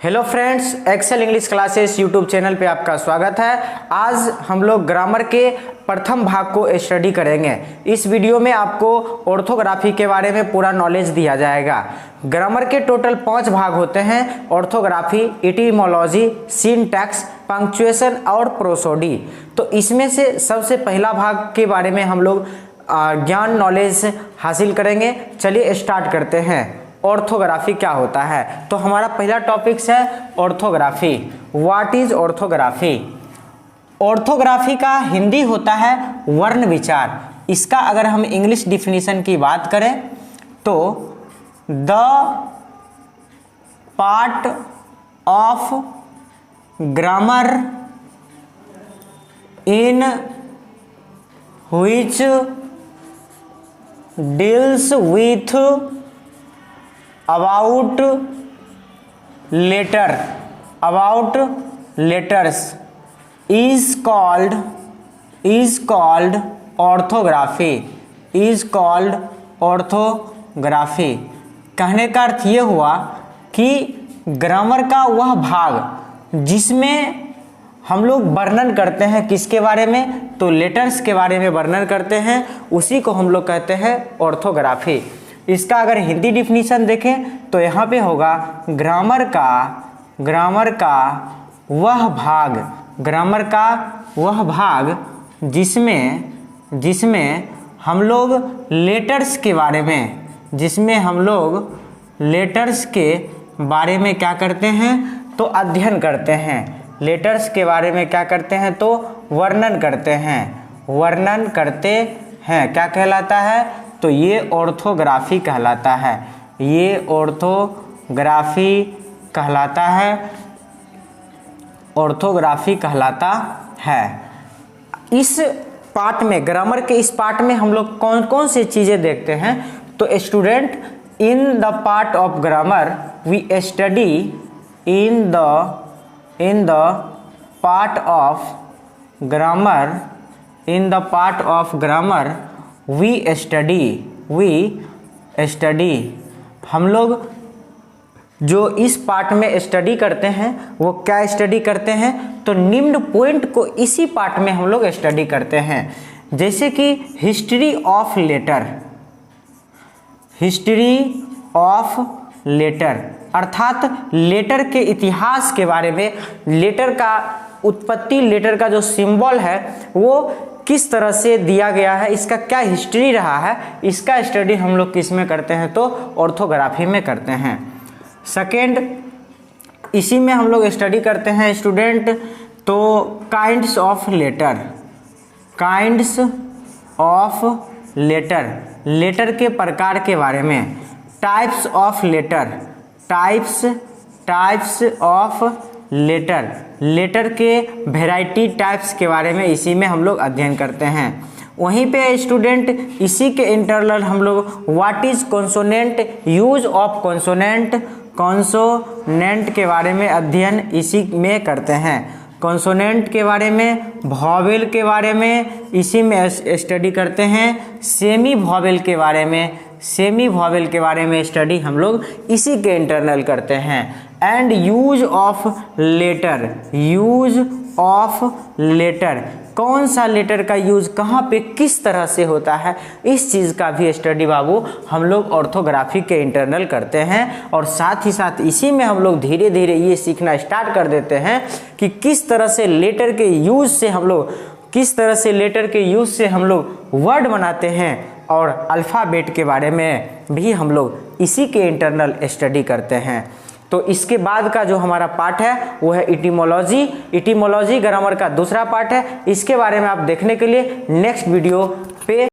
Hello friends, Excel English classes YouTube channel पे आपका स्वागत है। आज हम लोग ग्रामर के प्रथम भाग को स्टडी करेंगे। इस वीडियो में आपको ऑर्थोग्राफी के बारे में पूरा नॉलेज दिया जाएगा। ग्रामर के टोटल 5 भाग होते हैं: ऑर्थोग्राफी, इटिमोलॉजी, सिंटैक्स, पंक्चुएशन और प्रोसोडी। तो इसमें से सबसे पहला भाग के बारे में हम लोग ज्ञान नॉलेज हासिल करेंगे। चलिए स्टार्ट करते हैं। ऑर्थोग्राफी क्या होता है? तो हमारा पहला टॉपिक्स है orthography. What is orthography? Orthography का हिंदी होता है वर्ण विचार। इसका अगर हम इंग्लिश डिफिनीशन की बात करें तो the part of grammar in which deals with about letters is called orthography। कहने का अर्थ ये हुआ कि ग्रामर का वह भाग जिसमें हम लोग वर्णन करते हैं किसके बारे में, तो लेटर्स के बारे में वर्णन करते हैं, उसी को हम लोग कहते हैं ऑर्थोग्राफी। इसका अगर हिंदी डिफिनीशन देखें तो यहाँ पे होगा ग्रामर का वह भाग जिसमें हम लोग लेटर्स के बारे में क्या करते हैं, तो अध्ययन करते हैं। लेटर्स के बारे में क्या करते हैं, तो वर्णन करते हैं। क्या कहलाता है? तो ये ऑर्थोग्राफी कहलाता है। इस पार्ट में, ग्रामर के इस पार्ट में हम लोग कौन कौन सी चीज़ें देखते हैं, तो student in the part of grammar we study in the part of grammar we study हम लोग जो इस पार्ट में स्टडी करते हैं वो क्या स्टडी करते हैं, तो निम्न पॉइंट को इसी पार्ट में हम लोग स्टडी करते हैं। जैसे कि हिस्ट्री ऑफ लेटर अर्थात लेटर के इतिहास के बारे में, लेटर का उत्पत्ति, लेटर का जो सिंबल है वो किस तरह से दिया गया है, इसका क्या हिस्ट्री रहा है, इसका स्टडी हम लोग किस में करते हैं, तो ऑर्थोग्राफी में करते हैं। सेकेंड, इसी में हम लोग स्टडी करते हैं स्टूडेंट तो काइंड्स ऑफ लेटर के प्रकार के बारे में, टाइप्स ऑफ लेटर के वेराइटी टाइप्स के बारे में इसी में हम लोग अध्ययन करते हैं। वहीं पे स्टूडेंट इसी के इंटरनल हम लोग what is consonant, use of consonant के बारे में अध्ययन इसी में करते हैं। कॉन्सोनेंट के बारे में, वॉवेल के बारे में इसी में स्टडी करते हैं। सेमी वॉवेल के बारे में स्टडी हम लोग इसी के इंटरनल करते हैं। एंड यूज ऑफ लेटर, कौन सा लेटर का यूज कहाँ पे किस तरह से होता है, इस चीज़ का भी स्टडी बाबू हम लोग ऑर्थोग्राफी के इंटरनल करते हैं। और साथ ही साथ इसी में हम लोग धीरे धीरे ये सीखना स्टार्ट कर देते हैं कि किस तरह से लेटर के यूज से हम लोग वर्ड बनाते हैं, और अल्फ़ाबेट के बारे में भी हम लोग इसी के इंटरनल स्टडी करते हैं। तो इसके बाद का जो हमारा पार्ट है वो है इटिमोलॉजी ग्रामर का दूसरा पार्ट है। इसके बारे में आप देखने के लिए नेक्स्ट वीडियो पे